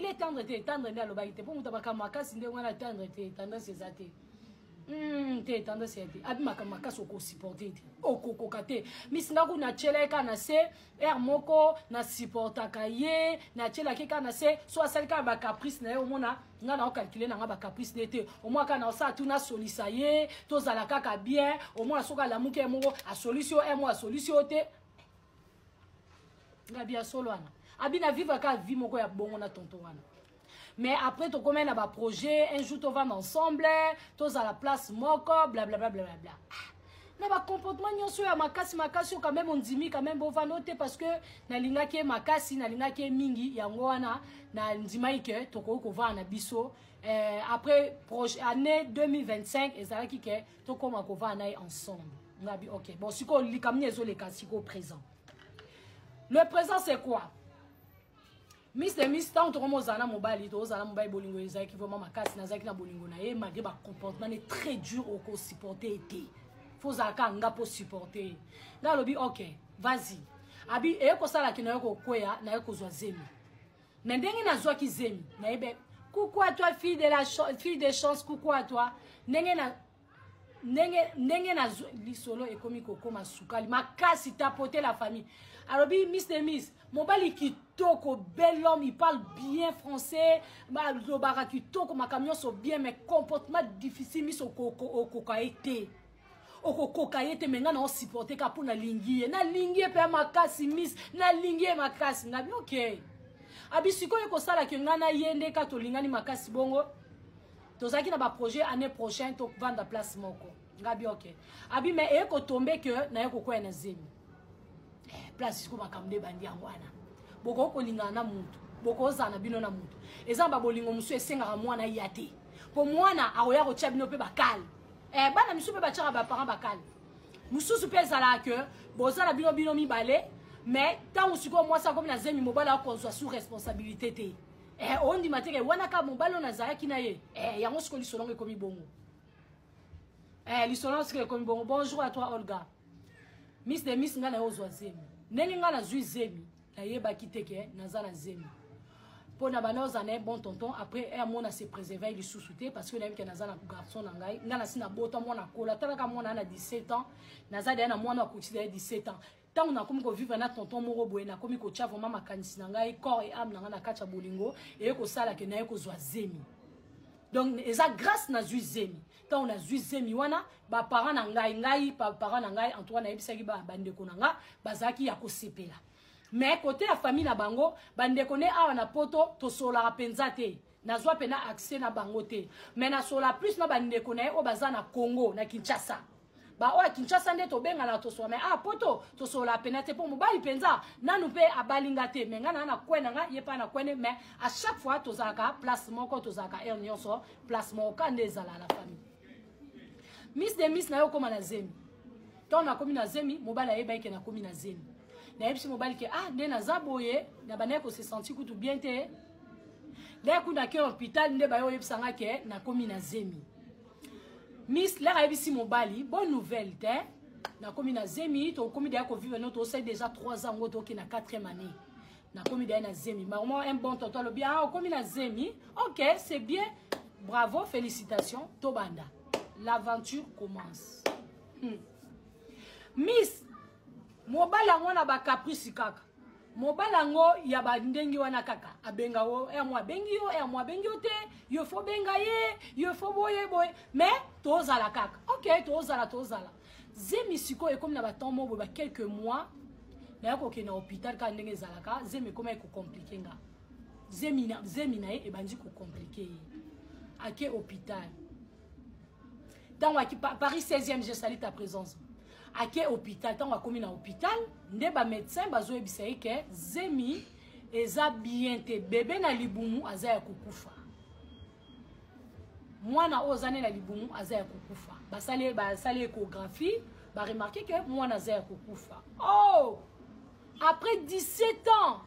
est tendre, tendre, ne aloba ite. Pour muta bakamaka sinde wana tendre, tendance ezate. Te tendance ezate. Abi makamaka soko supporter. Oko kate. Misinga ku na chele kana se moko na supporta kaye na chela ke kana se so asali ka ba caprice na yo mona nga na calculer na nga ba caprice nete. Au moins kana sa tuna solisa ye, to zala kaka bien, au moins soka la muke moko a solution mo a solution te. Nga bien solo ana. Abi na vivre ka vie moko ya bongo na tonton wana. Mais après, tu commences à projet, un jour tu vas ensemble, tu à la place moko, blablabla. Na ba comportement nyonso ya makasi quand même on dit quand même bon va noter parce que na linga ke makasi na linga ke mingi yango wana na ndima ke toko ko va na biso après année 2025 ezalaki ke to koma ko va na ensemble. Ngabi OK. Bon siko likamni ezo le kasiko présent. Le présent c'est quoi? Miss tant to komo zana mobile to zana mobile bolingo ezaki vraiment makasi na zaki na bolingo na ye malgré ba comportement est très dur au ko supporter été. Faut zaka nga pour supporter. Là lobi OK, vas-y. Abi e ko sala kina yoko kwea na yoko zwa zemi. Mais ndenge na zwa ki zemi na ebe coucou à toi fille de chance coucou à toi. Ndenge na lisolo ekomi kokoma sukali makasi tapoter la famille. Alobi Miss mobali kitoko bel homme, il parle bien français, ma lobara kitoko ma camion so bien mais comportement difficile mis au kokaete. Okokokaete menga na supporter ka pour na lingie pe makasi miss na lingie makasi ngabi OK. Abi siko yeko sala ke ngana yende ka to lingani makasi bongo. Tozaki na ba projet année prochaine to vendre place moko. Ngabi OK. Abi mais eko tomber que na yeko kwa na zemi. Place siko makamde bandi angwana. Boko ko lingana na mutu. Boko zana bino na mutu. Ezamba bolingo musu esenga mwana yate. Po mwana aroya ko chabino pe bakal. Bana misu pe bachara ba parents bakal. Musu su pe zala que bozala bino mibale mais tant usiko moi ça comme na zemi mobala ko so sous responsabilité te. On dit mateke wana ka mobalo na zaya kinaye. Yango siko lisolongo ekomi bongo. Lisolongo siko ekomi bongo. Bonjour à toi Olga. Miss ngana yo zwa zemi. Nenge ngana zwi zemi na yeba kiteke na zana zemi. Pour na banoza na bon tonton après mona se préserver il sous-souté parce que na mke na zana garçon na ngai ngana sina bota mona kola talaka mona na 17 ans na zada na mona ko tila 17 ans. Tant on a comme ko vivre na tonton moro boye na komi ko tia vraiment makanisi na ngai corps et âme na kacha bolingo et ko sala ke na ko zwa zemi. Donc eza grâce na zwi zemi. Tant on a zwi zemi wana ba parents na ngai parents na ngai Antoine na ebisaki ba bandeko na nga bazaki ya ko sepela. Mais côté la famille na bango bandeko ne awa na poto to sola penza te. Nazwa pena accès na bango te. Mais na sola plus na bandeko na o baza na Congo na Kinshasa. Ba o Kinshasa nde to benga na to so mais poto to sola pena te pour mobali penza nanu pe abalinga te mais ngana na kwena nga yepa na kwene mais à chaque fois to zaka place moko to zaka nyonso place moko ndezala la famille. Miss na yo koma na zemi. Tant na komi na zemi mobali ayeba ke na komi na zemi. Na yebisi mobali ke nde na zaboye na baneko se senti kutu bien te. Là ku na ke hôpital nde ba yo yebisa nga ke na komi na zemi. Miss là yebisi mobali bonne nouvelle te na komi na zemi to komi de ko vivre notre aussi déjà 3 ans ngoto ki na 4e année. Na komi de na zemi. Maman un bon tonton le bien komi na zemi. OK, c'est bien. Bravo, félicitations Tobanda. L'aventure commence. Miss mobala ngona ba caprice kaka. Mobala ngo ya ba ndengi wana kaka. Abenga wo moi bengi yo te. Yo fo benga ye, yo fo boye. Mais tozala kaka. OK, tozala. Zemi siko e comme na ba temps mo ba quelques mois. Na yako ke na hôpital ka ndenge zalaka, zemi comme e ko compliqué nga. Zemi na e bandi ko compliqué. Ake hôpital. Dans Paris 16e, je salue ta présence. À quel hôpital? Tant qu'on est à l'hôpital, ne ba médecin bazo ebisai ke zemi eza bien te bébé na libumu azaya kukufa. Mwana ozane na libumu azaya kukufa. Ba sali échographie, ba remarquer que mwana azaya kukufa. Oh! Après 17 ans,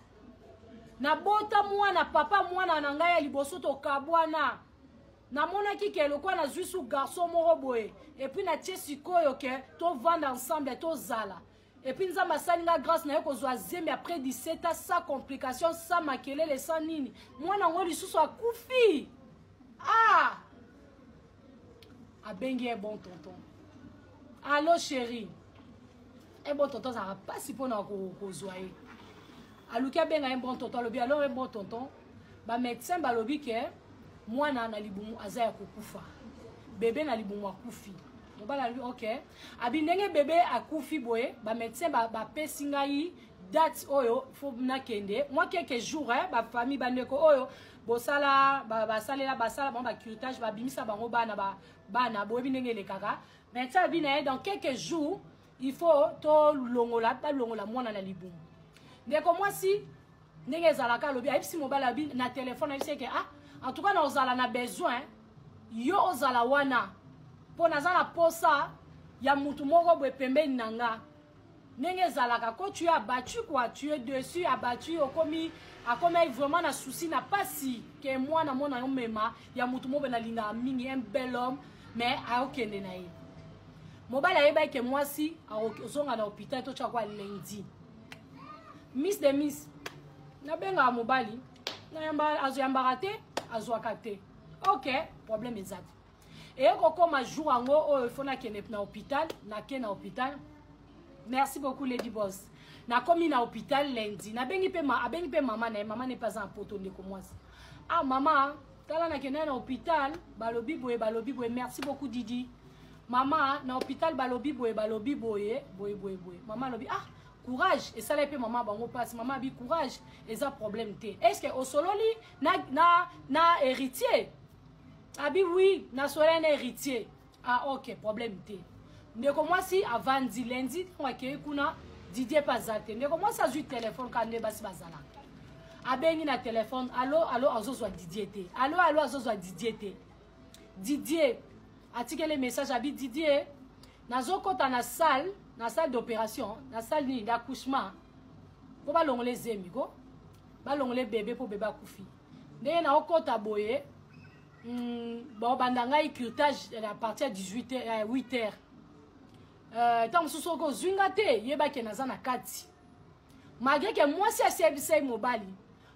na bota mwana papa mwana na ngai ya liboso to kabwana. Na mona ki ke lokwa na zwi sou garçon moro boye et puis na tie sikoyo ke to vendre ensemble to zala Et puis nous avons ma grâce na yoko mais après 17 ans sans complication, sans makelele, sans nini. Moi na ngoli sous a koufi. Ah! A bengi est bon tonton. Allô chérie. Un bon tonton ça va pas si pour na ko zoyer. Aluka benga un bon tonton lobi alors un bon tonton. Ba médecin ba lobi ke moi na libumu azaya ko kufa. Bébé na libumu akufi. Ok. Abi ndenge bébé akufi boye, ba médecin ba pesingai date oyo faut na kende. Moi quelques jours ba famille ba ndeko oyo bosala ba salela bon ba curetage ba bimisa bango bana boyebi ndenge le kaka. Médecin bi na dans quelques jours, il faut to longola mwana na libumu. Ndeko moi si ndenge zalaka lobi ayipsi mobala bi na téléphone ayipsi ke en tout cas na ozala na besoin yo ozala wana. Pour nazala posa ya mutu moko boye pembeni nanga ndenge zalaka ko tu es abattu quoi, tu es dessus abattu akomi vraiment na souci na pasi que moi na mona mema ya mutu moko na linga mingi un bel homme mais a okende na ye mobala yeba ke moi si ozonga na hôpital to chakwa lundi miss de miss na benga mobali na yamba azo yamba raté azo akate OK problème exact. Et comme un jour en haut, il faut que na hôpital, na hôpital. Merci beaucoup Lady Boss. Na komi na hôpital lundi. Na bengi pe maman n'est pas en poto de comme moi. Ah maman, tala na kena na hôpital, balobi boye. Merci beaucoup Didi. Maman na hôpital balobi boye. Maman lobi courage et ça les pe maman bango passe maman bi courage et ça problème té. Est-ce que au sololi na héritier? Ah oui, na soleil héritier. Ah OK, problème té. Ndeko moi si avant di lundi on ke kuna Didier Pazate. Ndeko moi ça joue téléphone quand ne basi bazala. Abengi na téléphone, allô azozwa Didier té. Allô azozwa Didier té. Didier atike les messages abi Didier nazokota na salle d'opération, na salle d'accouchement. Ko ba longole zemi ko. Ba longole bébé pour bébé akufi. Ndenge na okota boye bon bandangai curetage à partir de 18h 8h tant mususu ko zwingate yeba ke naza na kati malgré que moi si service mobile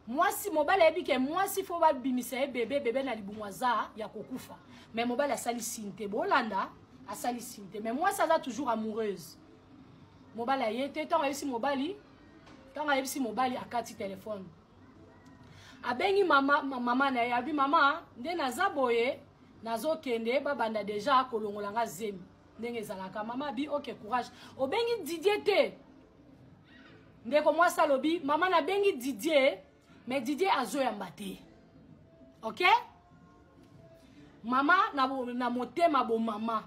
moi si mobile ebi ke moi si faut ba bimisa bébé na libumwaza ya kokufa mais mobile a sali sinte bolanda a sali sinte mais moi ça va toujours amoureuse mobile a yete tant yebisi mobile a kati téléphone. Abengi mama na yabi mama nde nazaboye nazokende babanda déjà kolongolanga zemi ndenge zalaka mama bi OK courage obengi Didier te ndeko moi salobi mama na bengi Didier mais Didier azoyamba te OK mama na motema bo mama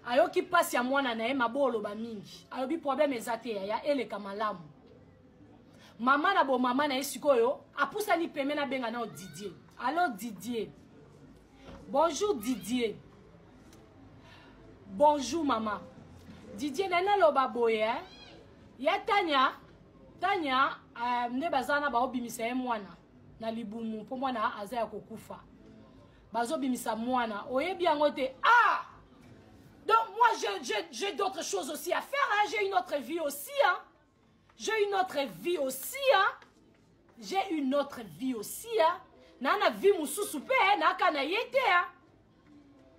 ayoki pasi ya mwana na ye mabolo ba mingi alobi problème ezate ya eleka malamu. Maman na bo maman na esikoyo apusa ni peme na benga na Didier. Allô Didier. Bonjour Didier. Bonjour maman. Didier nena loba boye ya Tanya ne bazana ba obimisa ye mwana na libumu po mwana azaya kokufa. Bazo bimisa mwana oyebi yango te donc moi j'ai d'autres choses aussi à faire j'ai une autre vie aussi J'ai une autre vie aussi, J'ai une autre vie aussi, Nana vie mususu pe, naka na yete,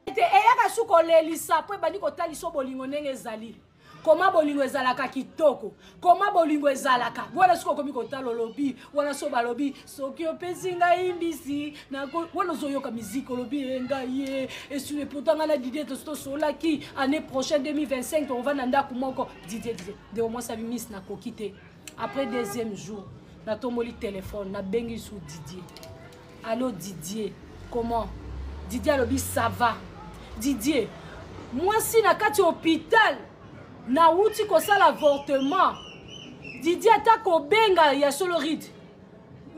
Ete eyaka suko lelisa, po bani ko taliso bolingo nenge ezali. Koma bolingo ezalaka kitoko, koma bolingo ezalaka. Wala suko komi ko talo lobi, wala so balobi, soki opesinga imbisi, na wala zoyoka miziko lobi enga ye, et sur le potanga na Didier to solaki année prochaine 2025 on va nanda kumoko Didier de au moins ça miss na kokite. Après deuxième jour, na tomoli téléphone, na bengi sous Didier. Allô Didier, comment? Didier lobi ça va. Didier, moi si na kati hôpital na wuti ko sala avortement. Didier atako benga ya solo ride.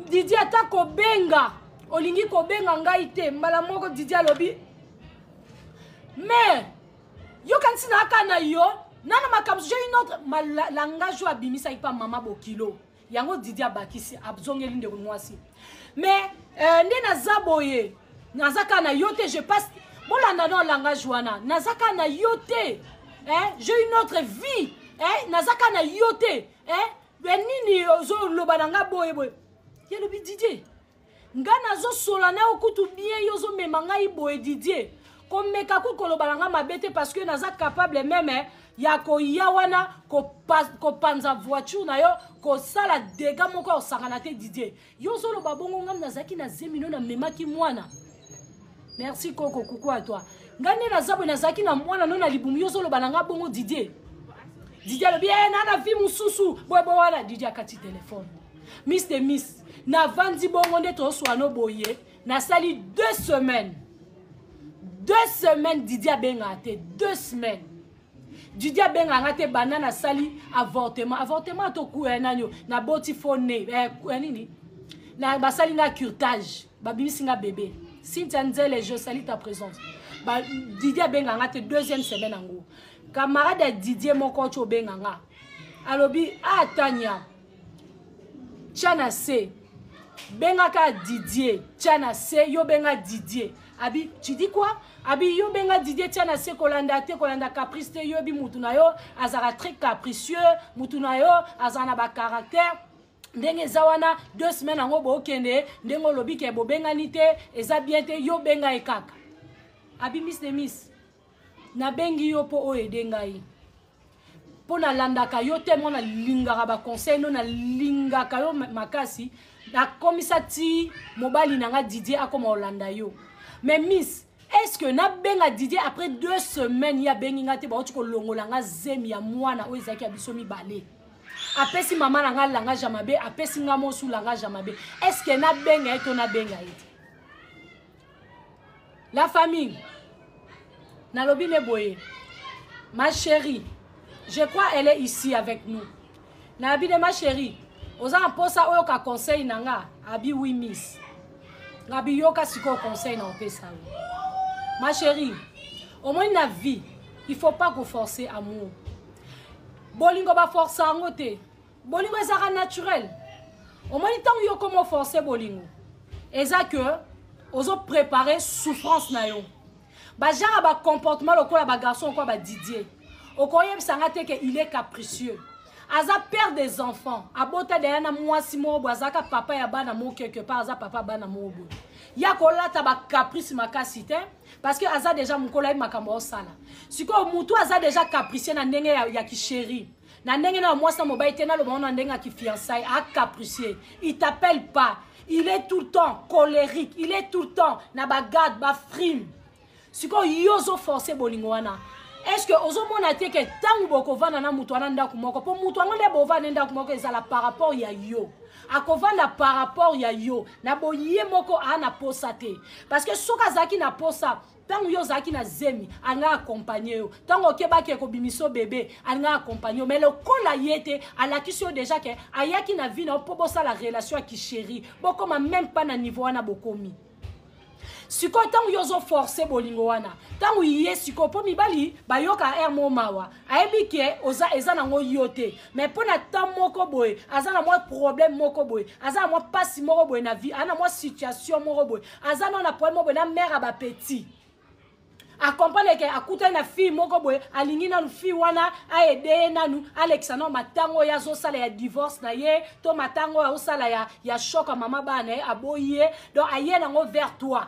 Didier atako benga. Olingi ko benga ngai te mbala moko Didier lobi. Mais yo kanti na kana yo nana makamzo j'ai une autre langage wa bimisa ipa mama bokilo. Yango Didier bakisi abzongeli ndeko mwasi. Mais nde nazaboye nazaka na yote je passe bolanda dans langage wana nazaka na yote. J'ai une autre vie. nazaka na yote benini ozo lobananga boye boye ya lobi Didier nga nazo solana okutu bien yozo memanga iboye Didier komeka ku kolobalanga mabete parce que naza capable même ya ko yawana ko panza voiture na yo ko sala dega moko osangana te Didier yozo lo babongo ngam nazaki na zemino na memaki mwana. Merci Coco, coucou à toi. Ngane na zabo na zaki na mwana no na libumu yozo lo bananga bongo Didier. Didier le bien na vie mususu boy boy wala Didier akati téléphone. Miss de Miss na vandi bongo nde to swano boye na sali 2 semaines. 2 semaines Didier benga te 2 semaines. Didier benga ngate banana sali avortement to ku nanyo na boti phone nini na basali na curtage babimisi nga bébé. Cynthia Nzele, je salue ta présence. Didier Benganga, te 2e semaine en gros. Camarade Didier, mon coach au Benganga. Alobi, ah Tania. Tchana se. Bengaka Didier. Tchana se, yo benga Didier. Abi, tu dis quoi? Abi, yo benga Didier, tchana se, kolanda caprice, yo bi mutunayo, azara très capricieux, mutunayo, azana ba caractère. Ndenge zawana 2 semaines ango bo kende ndengo lobi ke bo bengani te eza bien te yo benga ekaka abi Miss de Miss na bengi yo po o edengai po na landaka yo te mona lingaka ba conseil no na lingaka yo makasi na komisa ti mobali nanga Didier akoma olanda yo mais Miss est-ce que na benga Didier après 2 semaines ya bengi ngate ba otiko longola nga zemi ya mwana o ezaki abisomi balé apesi maman nanga langa jamabe apesi nga mosu langa jamabe est-ce que na benga eto na benga ete la famille na lobine boye ma chérie je crois elle est ici avec nous na bide ma chérie oza mposa oyo ka conseil nanga abi oui Miss ngabi yoka siko conseil na opesa ma chérie au moins na vie il faut pas que forcer amour. Bolingo ba force angote. Bolingo ezaka naturel. Au moins tant yo comment forcer bolingo. Eza que ozo préparer souffrance na yo. Ba jara ba comportement lokola ba garçon ko ba Didier. Okoyem sanga te que il est capricieux. Aza père des enfants. Abota de na mwasi mo bozaka papa ya bana mo quelque part aza papa bana mo bo. Ya kola ta ba caprice makasi te parce que aza déjà mukola makambo osala. Siko mutu aza déjà capricieux na ndenge ya kisheri. Na ndenge na mwasa mobile te na lo na ndenge ki fiançailles a capricieux. Il t'appelle pas. Il est tout le temps colérique, il est tout le temps na ba garde ba frime. Siko yozo forcer bolingo wana. Est-ce que ozo mona te ke tangu boko vana na mutu wana ndaku moko po mutu ngole bo vana ndaku moko ezala par rapport ya yo. Akovanda par rapport ya yo na boye moko ana posa te parce que soka zaki na posa tango yo zaki na zemi anga accompagner yo tango keba ke ko bimiso bébé anga accompagner mais le kola yete alakisi yo déjà ke ayaki na vie na po bosa la relation ki chérie boko même pas na niveau wana bokomi. Siko tangu yozo forcer bolingo wana tangu yé siko po mibali bayoka mo mawa ayebi ke oza eza nango yote mais pona tam moko boy azana moi problème moko boy azana moi passe moko boy na vie ana moi situation moko boy azana na problème boy na mère ba petit accompagne ke akuta na fille moko boy alingi na fille wana aide nanu Alexandre matango ya zo sala ya divorce na ye to matango ya osala ya choc mama bana aboye donc aye nango vers toi.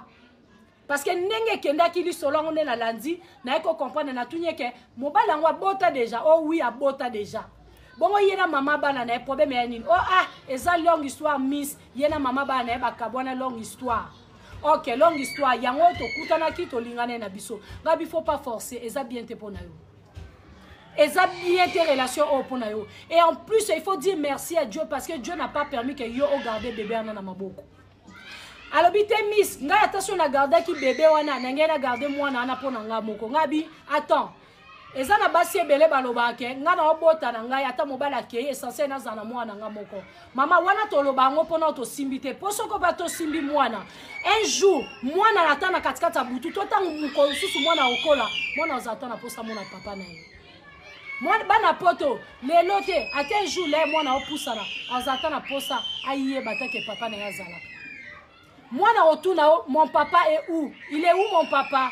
Parce que nenge kenda ki li solongo ne na landi na eko comprendre na tunye ke mobala ngwa bota déjà oh oui a bota déjà bongo yena mama bana na problème ya nini oh ah eza longue histoire Miss yena mama bana ba kabwana longue histoire OK longue histoire yango to kutana ki to lingane na biso ngabi faut pas forcer eza bien te pona yo eza bien tes relations au pona yo et en plus il faut dire merci à Dieu parce que Dieu n'a pas permis que yo o garder bébé na maboko. Alors bité Miss, nga attention na garder ki bébé wana na ngena garder mwana ana pona nga moko. Ngabi attends. Eza na basi ebele baloba ke nga na obota na nga ata mobala ke essentiel na zana mwana nga moko. Mama wana to loba ngo pona to simbite. Posoko ba to simbi mwana. Un jour mwana natana katikata butu to tangu mko susu mwana okola. Mwana ozatana posa mwana papa na ye. Mwana bana poto lelo te ate un jour le mwana opusana. Ozatana posa ayiye batake papa na yazala. Moi na otuna mon papa est où? Il est où mon papa?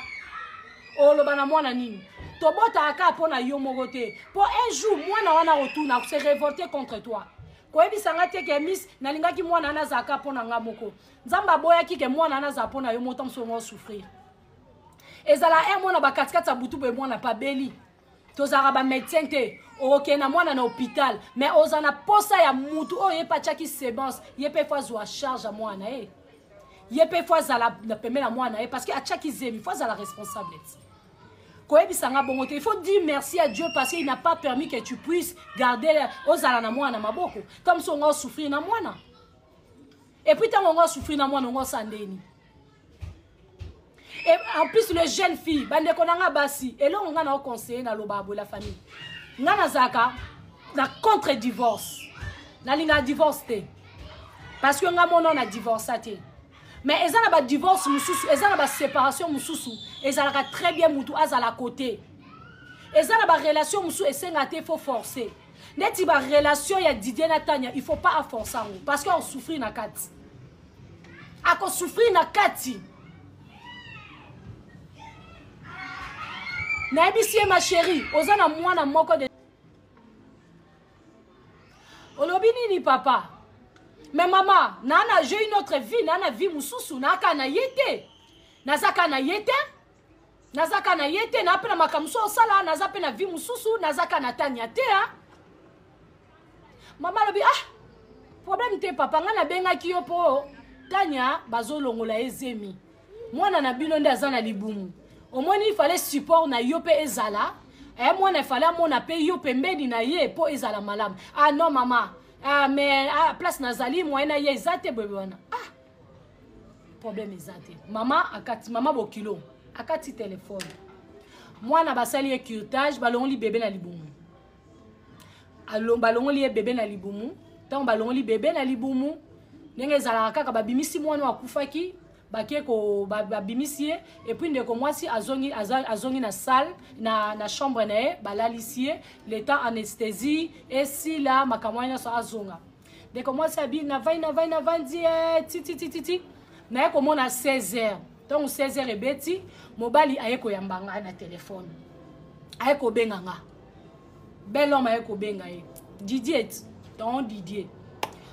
Oh le bana moi na nini? tobota aka pona yo mogote. Pour un jour, moi na wana retourna se révolter contre toi. Koyebi sanga te ke miss nalinga ki mwana na zaka pona nga moko. Nzamba boya ki ke mwana na za pona yo motam so ngo souffrir. Ezala mwana ba katikata butu be mwana pa beli. Tozara ba médecin te. Ok na mwana na hôpital, mais ozana posa ya mutu o ye pa chaki sebance, ye pe fois zo charge à mwana eh. Ye pe fois za la peme la mwana eh parce que a chaki zemi fois za la responsabilité. Il faut dire merci à Dieu parce qu'il n'a pas permis que tu puisses garder ozala na mwana maboko. Comme si on a souffert na mwana. Et puis tant on a souffert na mwana on a sandeni. Et en plus les jeunes filles, bande konanga basi, et là on a conseillé na lobabo la famille. Ngana zaka na contre divorce. Na linga divorce te. Parce que nga mono na divorce te. Mais ezala ba divorce mususu, ezala ba séparation mususu, ezala très bien mutu azala côté. Ezala ba relation mususu esenga te faut forcer. Neti ba relation ya Didier na Tanya, il faut pas forcer parce qu'on souffre na kati. Ako souffrir na kati. Na ebisie ma chérie, ozana mwana moko de Olobi nini papa? Mais maman, nana, j'ai une autre vie, nana vie mususu, naka na yete. Nazaka na yete. Nazaka na yete, na pena makamso osala, nazaka na vie mususu, nazaka na Tanya te ha. Maman lobi problème te papa, nga na benga ki yo po Tanya bazo longola ezemi. Mwana na bino nde azana libumu. Au moins il fallait support na yo pe ezala. Moi il fallait mon pe yo pembeni na ye po ezala malam. Ah non maman. Ah mais place nazali moi na ye ezate bebe wana. Problème ezate. Maman akati maman bokilo. Akati téléphone. Moi na basali écurtage balongoli bébé na libumu. Allo balongoli bébé na libumu. Tant balongoli bébé na libumu. Ndenge ezala kaka babimisi mwana akufaki. Bakeko babimisie et puis ndeko mwasi azongi na salle na chambre na balalisie l'état anesthésie et si la makamwanya so azonga ndeko mwasi abi na vandi ti na ko mona 16h donc 16h ebeti mobali ayeko yambanga na téléphone ayeko benganga bel homme ayeko benga Didier ton Didier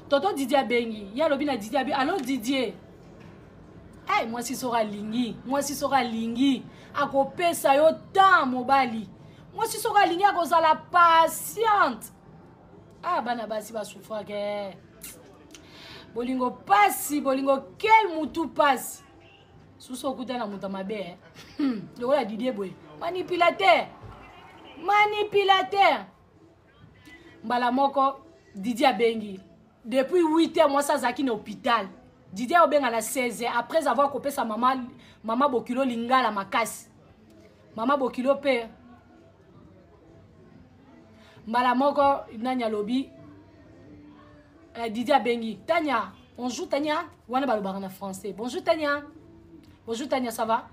toto Didier bengi ya lobi na Didier abi allô Didier. Hey, moi si sera lingi, ako pesa yo ta mobali. Moi si sera lingi ako la patiente. Ah bana basi ba souffra ke. Bolingo pasi, bolingo quel mutu pasi. Suso kuta na muta mabe. Le la Didier boy. Manipulateur. Mbala moko Didier bengi. Depuis 8 heures moi ça zaki na hôpital. Didier obenga na 16 après avoir coupé sa maman bokilo lingala makasi. Maman bokilo pe. Mbala moko nanya lobi. Didier bengi. Tanya, bonjour Tanya. Wana balobaka na français. Bonjour Tanya. Bonjour Tanya, ça va?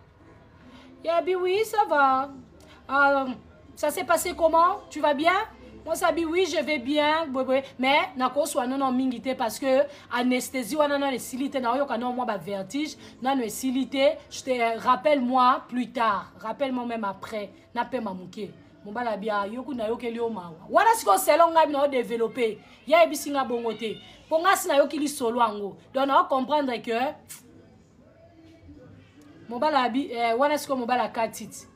Yabi oui, ça va. Ça s'est passé comment? Tu vas bien? Moi ça dit oui, je vais bien, mais nako soit non mingité parce que anesthésie wana non silité na yo kana moi ba vertige, non silité, je te rappelle-moi plus tard, rappelle-moi même après, na pe mamuke. Mon bala bia yoku na yo keli o mawa. Wana siko selon nga na développer, ya ebisinga bongote. Ponga sina yo kili solo ango. Donc on comprendre que mon bala bi wana siko mon bala katit.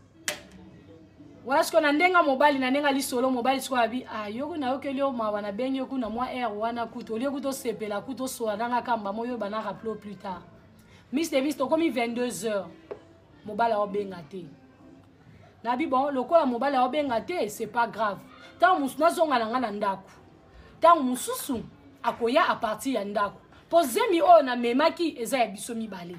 Voilà ce qu'on a ndenga mobile na ndenga li solo mobile siko abi yoko na yokeli o mawa na bengi yoku na moi air wana kuto li yoku to sepela kuto so nanga kamba moyo bana rappeler plus tard. Mr Mister comme 22h mobile a benga te. Na bi bon lokola mobile a benga te c'est pas grave. Tant musuna zonga na ndaku. Tant mususu akoya a partir ya ndaku. Poze mi o na memaki eza ya biso mibale.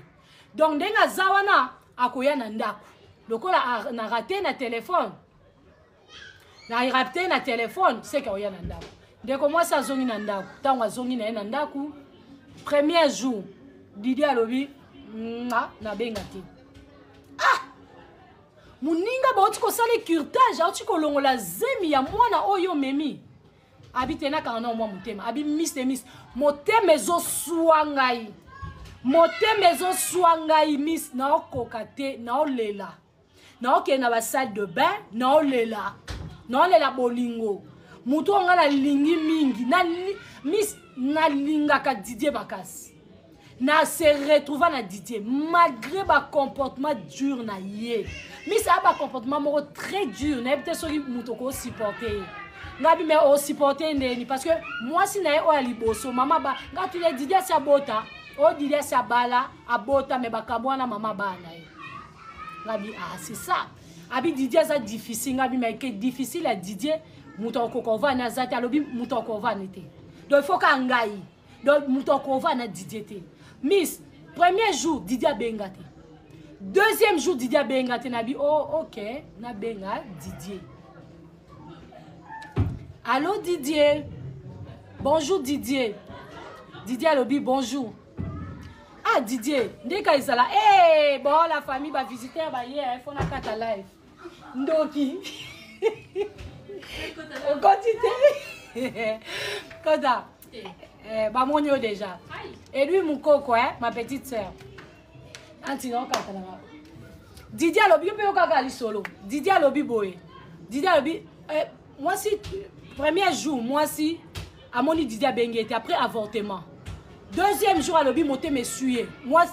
Donc ndenga zawana akoya na ndaku. Lokola na raté na téléphone. Na raté na téléphone, c'est qu'il y a na ndaku. Dès que moi ça zongi na ndaku, tant zongi na ndaku, premier jour, Didier alobi na benga te. Muninga ba otiko sale curtage, otiko longola zemi ya mwana oyo memi. Habite na kana mwa mutema, abi Mr Miss, motema ezo suangai. Motema ezo suangai miss na okokate na olela. naoke na ba salle de bain naolela bolingo mutu nga na lingi mingi na miss na lingaka Didier Bakasi na se retrouva na Didier malgré ba comportement dur na ye miss a ba comportement moko très dur na peut-être soki mutu ko supporter ngabi mais o supporter ndeni parce que moi si na o aliboso mama ba ngatu le Didier sa bota o Didier sa bala abota me bakabwana mama bana ye ngabi ah c'est ça abi Didier ça difficile ngabi mais que difficile à Didier mutoko kova na zati alobi mutoko va nete donc il faut kangai donc mutoko va na Didier te miss premier jour Didier bengate deuxième jour Didier bengate nabi oh OK na benga Didier allô Didier bonjour Didier Didier alobi bonjour ah Didier ndeka izala eh bon la famille va visiter ba hier il faut na kata live ndoki Koda bah mon déjà et lui mon coco hein ma petite sœur antino katala Didier lobi pe okaka li solo Didier lobi boy Didier lobi moi si premier jour moi si à mon Didier bengete après avortement deuxième jour à lobi monter me suyer moi